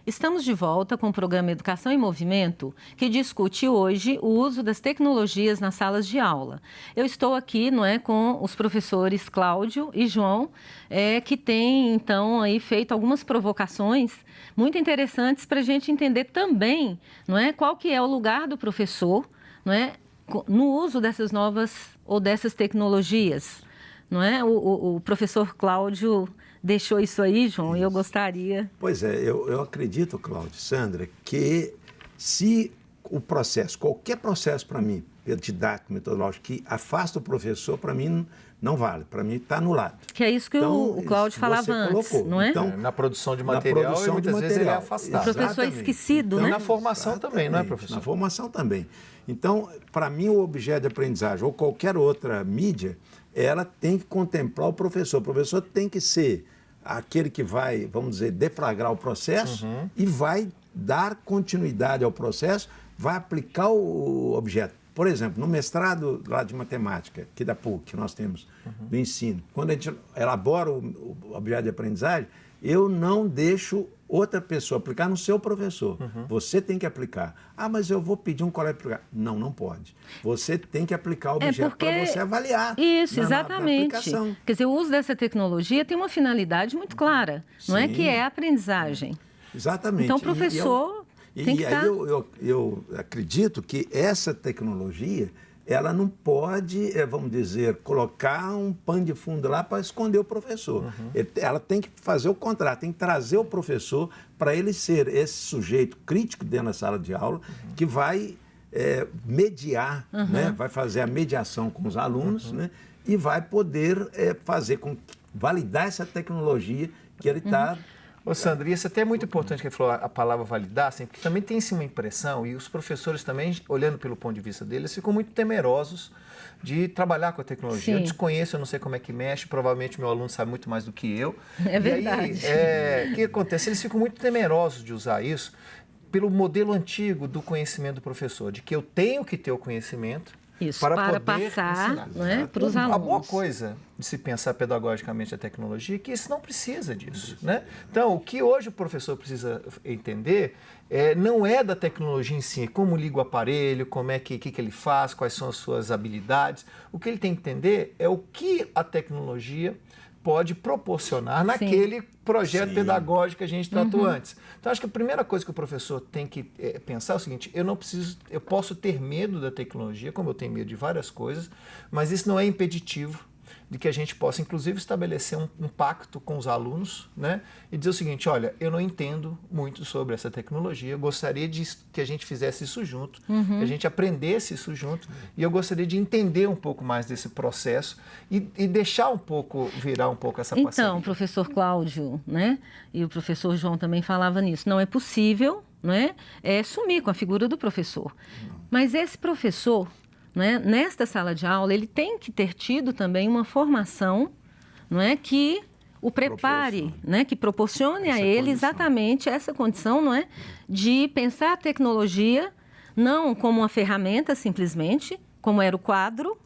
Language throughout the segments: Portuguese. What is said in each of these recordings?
Estamos de volta com o programa Educação em Movimento, que discute hoje o uso das tecnologias nas salas de aula. Eu estou aqui, com os professores Cláudio e João, que têm, então, aí feito algumas provocações muito interessantes para a gente entender também, qual que é o lugar do professor, no uso dessas novas ou dessas tecnologias. O professor Cláudio deixou isso aí, João, e eu gostaria... Pois é, eu acredito, Cláudio, Sandra, que se o processo, qualquer processo para mim, didático, metodológico, que afasta o professor, para mim não vale, para mim está anulado. Que é isso que o Cláudio falava antes, colocou. não é? Então, na produção de material, muitas vezes ele é afastado. O professor é esquecido, então, né? Na formação também, não é, professor? Na formação também. Então, para mim, o objeto de aprendizagem ou qualquer outra mídia, ela tem que contemplar o professor. O professor tem que ser aquele que vai, vamos dizer, deflagrar o processo e vai dar continuidade ao processo, vai aplicar o objeto. Por exemplo, no mestrado lá de matemática, aqui da PUC, que nós temos do ensino, quando a gente elabora o objeto de aprendizagem, eu não deixo outra pessoa aplicar no seu professor. Você tem que aplicar. Ah, mas eu vou pedir um colega para aplicar. Não, não pode. Você tem que aplicar o objeto para você avaliar. Isso, exatamente. Quer dizer, o uso dessa tecnologia tem uma finalidade muito clara, não é? Que é a aprendizagem. Exatamente. Então, o professor tem que estar... eu acredito que essa tecnologia, ela não pode, vamos dizer, colocar um pano de fundo lá para esconder o professor. Ela tem que fazer o contrário, tem que trazer o professor para ele ser esse sujeito crítico dentro da sala de aula, que vai mediar, vai fazer a mediação com os alunos, e vai poder validar essa tecnologia que ele está... Ô, Sandra, isso até é muito importante que ele falou a palavra validar, assim, porque também tem-se uma impressão, e os professores também, olhando pelo ponto de vista deles, ficam muito temerosos de trabalhar com a tecnologia. Sim. Eu desconheço, eu não sei como é que mexe, provavelmente meu aluno sabe muito mais do que eu. É verdade. E aí, o que acontece? Eles ficam muito temerosos de usar isso pelo modelo antigo do conhecimento do professor, de que eu tenho que ter o conhecimento, isso, para poder passar para os alunos. A boa coisa de se pensar pedagogicamente a tecnologia é que isso não precisa disso, né? Então, o que hoje o professor precisa entender não é da tecnologia em si, como liga o aparelho, como é que ele faz, quais são as suas habilidades. O que ele tem que entender é o que a tecnologia pode proporcionar naquele projeto pedagógico que a gente tratou antes. Então, acho que a primeira coisa que o professor tem que pensar é o seguinte: eu posso ter medo da tecnologia, como eu tenho medo de várias coisas, mas isso não é impeditivo de que a gente possa, inclusive, estabelecer um pacto com os alunos, né? E dizer o seguinte: olha, eu não entendo muito sobre essa tecnologia, eu gostaria que a gente fizesse isso junto, que a gente aprendesse isso junto, e eu gostaria de entender um pouco mais desse processo e deixar virar um pouco essa parceria. Então, professor Cláudio, e o professor João também falava nisso, não é possível, sumir com a figura do professor. Mas esse professor, nesta sala de aula, ele tem que ter tido também uma formação, que o prepare, que proporcione a ele exatamente essa condição, de pensar a tecnologia não como uma ferramenta simplesmente, como era o quadro,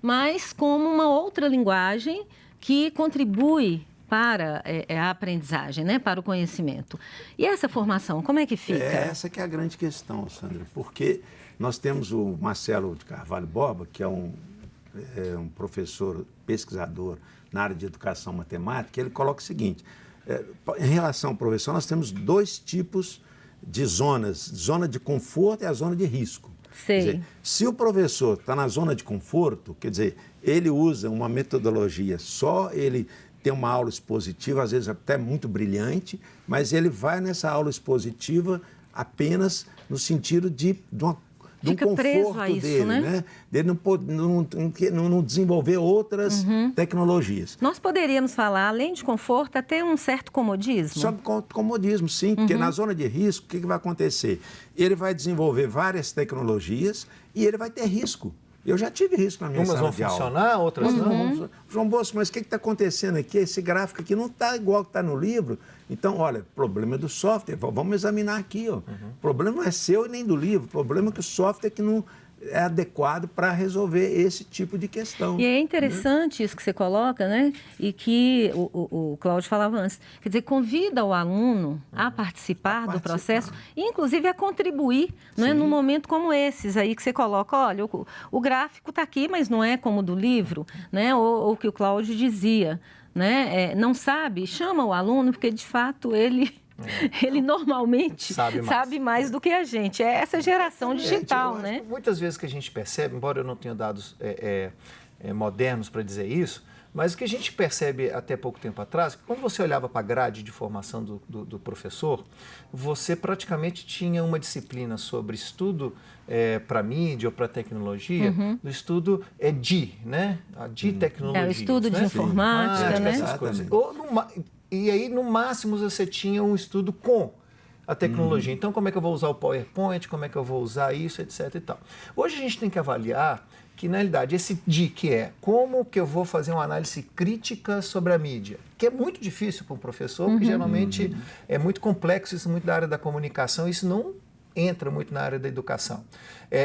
mas como uma outra linguagem que contribui para a aprendizagem, para o conhecimento. E essa formação, como é que fica? Essa que é a grande questão, Sandra, porque nós temos o Marcelo de Carvalho Borba, que é um professor pesquisador na área de educação matemática, ele coloca o seguinte: em relação ao professor, nós temos dois tipos de zonas, zona de conforto e a zona de risco. Sei. Quer dizer, se o professor está na zona de conforto, quer dizer, ele usa uma metodologia só, ele tem uma aula expositiva, às vezes até muito brilhante, mas ele vai nessa aula expositiva apenas no sentido de um conforto preso a isso, dele, dele não desenvolver outras tecnologias. Nós poderíamos falar, além de conforto, até um certo comodismo? Sobre comodismo, sim, porque na zona de risco, o que vai acontecer? Ele vai desenvolver várias tecnologias e ele vai ter risco. Eu já tive risco na minha sala de aula. Umas vão funcionar, outras não. João Bosco, mas o que está acontecendo aqui? Esse gráfico aqui não está igual que está no livro. Então, olha, problema do software, vamos examinar aqui. O problema não é seu e nem do livro, o problema é que o software que não é adequado para resolver esse tipo de questão. E é interessante isso que você coloca, né? E que o Cláudio falava antes. Quer dizer, convida o aluno a participar do processo, e inclusive a contribuir, não é? Num momento como esses aí que você coloca, olha, o gráfico está aqui, mas não é como o do livro, né? Ou o que o Cláudio dizia, né? Não sabe, chama o aluno, porque de fato ele normalmente sabe mais do que a gente. É essa geração digital, né? Muitas vezes que a gente percebe, embora eu não tenha dados modernos para dizer isso, mas o que a gente percebe até pouco tempo atrás, que quando você olhava para a grade de formação do professor, você praticamente tinha uma disciplina sobre estudo para mídia ou para tecnologia, do estudo né? De tecnologia. O estudo de informática, né? Essas coisas. E aí, no máximo, você tinha um estudo com a tecnologia. Então, como é que eu vou usar o PowerPoint, como é que eu vou usar isso, etc. e tal. Hoje a gente tem que avaliar que, na realidade, esse D, que é como que eu vou fazer uma análise crítica sobre a mídia, que é muito difícil para um professor, porque geralmente é muito complexo, isso é muito da área da comunicação, isso não entra muito na área da educação.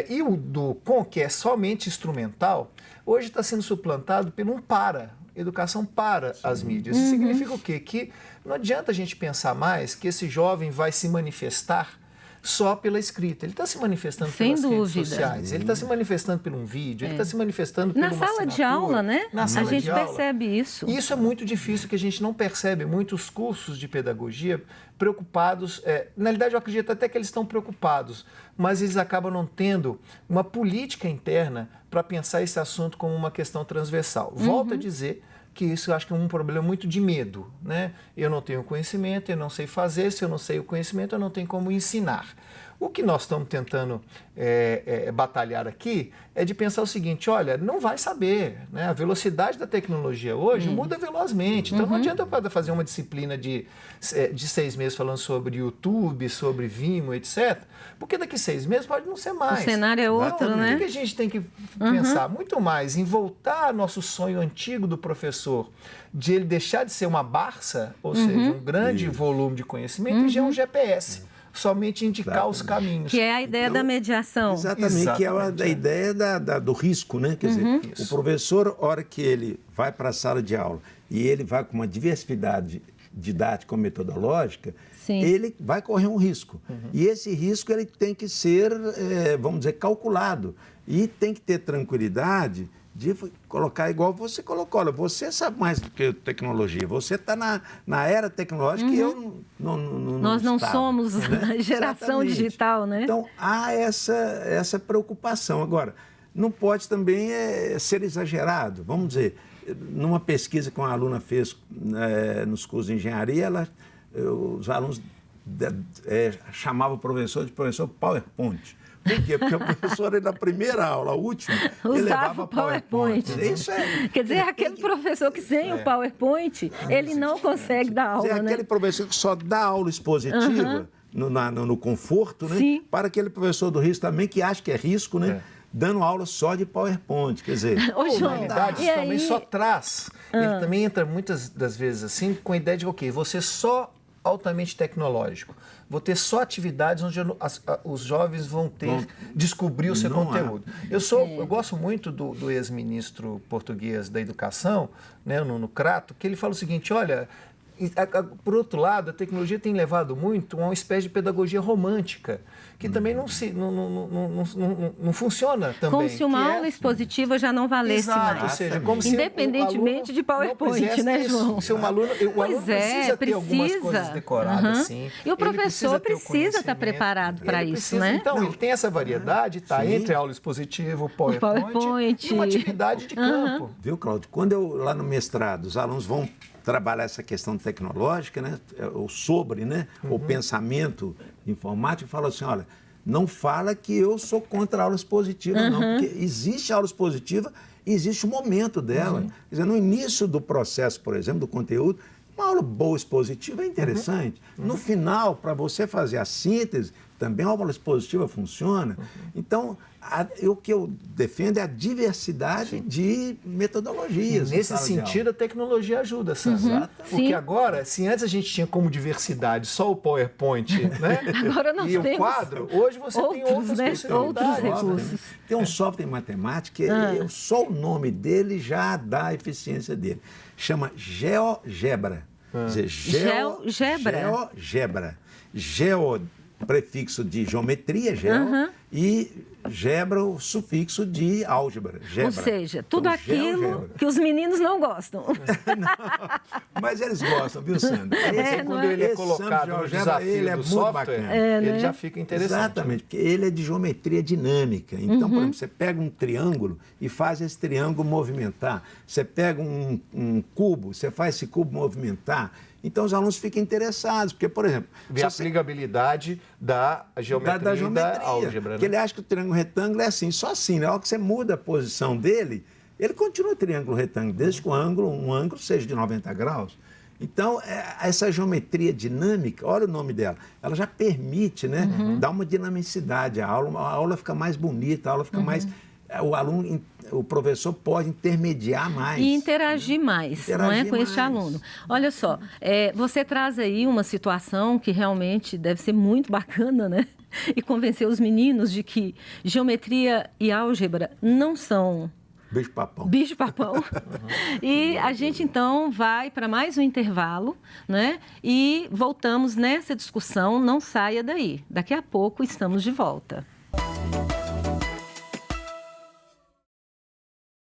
E o do com, que é somente instrumental, hoje está sendo suplantado por um educação para as mídias. Isso significa o quê? Que não adianta a gente pensar mais que esse jovem vai se manifestar só pela escrita. Ele está se manifestando pelas redes sociais, ele está se manifestando por um vídeo, ele está se manifestando por uma assinatura. Na sala de aula, né? Na sala a gente de aula. percebe isso. E isso é muito difícil, que a gente não percebe. Muitos cursos de pedagogia preocupados, na realidade eu acredito até que eles estão preocupados, mas eles acabam não tendo uma política interna para pensar esse assunto como uma questão transversal. Volto a dizer que isso eu acho que é um problema muito de medo, né? Eu não tenho conhecimento, eu não sei fazer, se eu não sei o conhecimento, eu não tenho como ensinar. O que nós estamos tentando batalhar aqui é de pensar o seguinte, olha, não vai saber, né? A velocidade da tecnologia hoje muda velozmente, então não adianta eu fazer uma disciplina de 6 meses falando sobre YouTube, sobre Vimeo, etc., porque daqui 6 meses pode não ser mais. O cenário é outro, então, né? O que a gente tem que pensar muito mais em voltar nosso sonho antigo do professor, de ele deixar de ser uma Barça, ou seja, um grande volume de conhecimento, e já é um GPS. Somente indicar os caminhos. Que é a ideia da mediação. Exatamente, que é a ideia do risco, né? Quer dizer, o professor, hora que ele vai para a sala de aula e ele vai com uma diversidade didática ou metodológica, ele vai correr um risco. E esse risco ele tem que ser, vamos dizer, calculado. E tem que ter tranquilidade de colocar igual você colocou. Olha, você sabe mais do que tecnologia, você está na era tecnológica e eu não Nós não estava, somos né? a geração digital, né? Então, há essa preocupação. Agora, não pode também ser exagerado. Vamos dizer, numa pesquisa que uma aluna fez nos cursos de engenharia, os alunos chamavam o professor de professor PowerPoint. Por quê? Porque o professor, na primeira aula, a última, ele levava PowerPoint. Isso Quer dizer, aquele professor que sem o PowerPoint, ele não consegue dar aula, né? Aquele professor que só dá aula expositiva, no conforto, né? Sim. Para aquele professor do risco também, que acha que é risco, né? Dando aula só de PowerPoint, quer dizer... Na realidade, isso também só traz. Ele também entra muitas das vezes assim, com a ideia de, ok, você só altamente tecnológico. Vou ter só atividades onde os jovens vão descobrir o seu conteúdo. Eu gosto muito do ex-ministro português da Educação, né, no Crato, que ele fala o seguinte, olha, por outro lado, a tecnologia tem levado muito a uma espécie de pedagogia romântica, que também não funciona também. Como se uma aula expositiva já não valesse mais. Ou seja, como independentemente de PowerPoint, né, João? Se o aluno precisa ter algumas coisas decoradas, sim. E o professor precisa estar preparado para isso, né? Então, ele tem essa variedade, entre aula expositiva, o PowerPoint e uma atividade de campo. Viu, Cláudio? Quando lá no mestrado, os alunos vão trabalhar essa questão tecnológica, né? Ou sobre, né? O pensamento informático, fala assim, olha, não fala que eu sou contra a aula expositiva, não, porque existe a aula expositiva e existe o momento dela. Quer dizer, no início do processo, por exemplo, do conteúdo, uma aula boa expositiva é interessante. No final, para você fazer a síntese, também a aula expositiva funciona. Então, O que eu defendo é a diversidade de metodologias. E nesse sentido, a tecnologia ajuda, Sandra. Porque Sim. agora, se antes a gente tinha como diversidade só o PowerPoint, né? Agora nós e o temos quadro, hoje você tem outras né? possibilidades. Outros recursos. Tem um software em matemática que só o nome dele já dá a eficiência dele. Chama GeoGebra. Quer dizer, GeoGebra? GeoGebra. Geo, prefixo de geometria, e gebra, o sufixo de álgebra. Gebra. Ou seja, tudo Então, aquilo GeoGebra. que os meninos não gostam. Mas eles gostam, viu, Sandra? Mas aí, quando ele é colocado no desafio ele é do muito software, bacana. ele já fica interessante. Exatamente, porque ele é de geometria dinâmica. Então, por exemplo, você pega um triângulo e faz esse triângulo movimentar. Você pega um cubo, você faz esse cubo movimentar. Então, os alunos ficam interessados, porque, por exemplo... Ver a aplicabilidade da geometria e da álgebra. Porque ele acha que o triângulo retângulo é assim, só assim. Na hora que você muda a posição dele, ele continua triângulo retângulo, desde que um ângulo seja de 90 graus. Então, essa geometria dinâmica, olha o nome dela, ela já permite, né, dar uma dinamicidade à aula, a aula fica mais bonita, a aula fica mais... O professor pode intermediar mais. E interagir mais, não é, com este aluno. Olha só, você traz aí uma situação que realmente deve ser muito bacana, né? E convencer os meninos de que geometria e álgebra não são... Bicho-papão. Bicho-papão. E a gente, então, vai para mais um intervalo, né? E voltamos nessa discussão, não saia daí. Daqui a pouco estamos de volta.